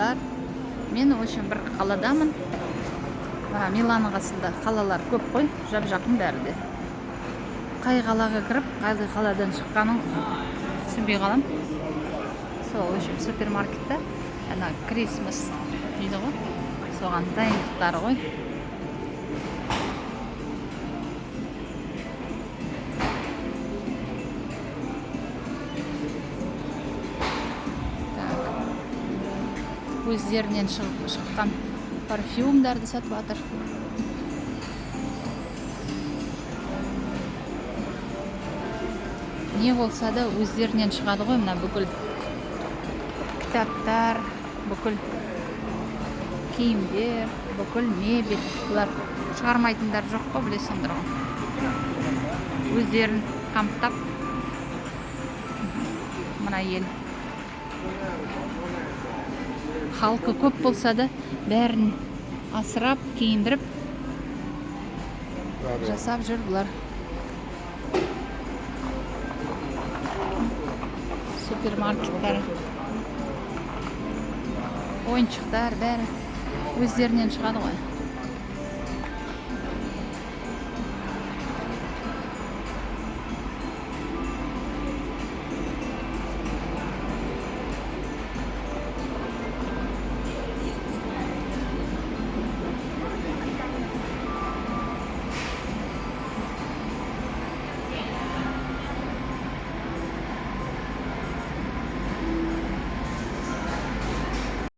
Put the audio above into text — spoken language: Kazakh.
достар. Мен очень бір қаладамын. Милан қасында қалалар көп қой, жап-жақын бәрі де. Қай қалаға кіріп, қай қаладан шыққаның түсінбей қалам. Сол үшін супермаркетте ана Крисмас дейді ғой. Соған дайындықтары ғой. Өздерінен шыққан парфюмдарды сатып жатыр. Не болса да өздерінен шығады ғой, мына бүкіл кітаптар, бүкіл киімдер, бүкіл мебель. Бұлар шығармайтындар жоқ қой, білесіңдер ғой. Өздерін қамтап мына ел. Халқы көп болса да, бәрін асырап, киіндіріп жасап жүр бұлар. Супермаркеттер, ойыншықтар бәрі өздерінен шығады ғой.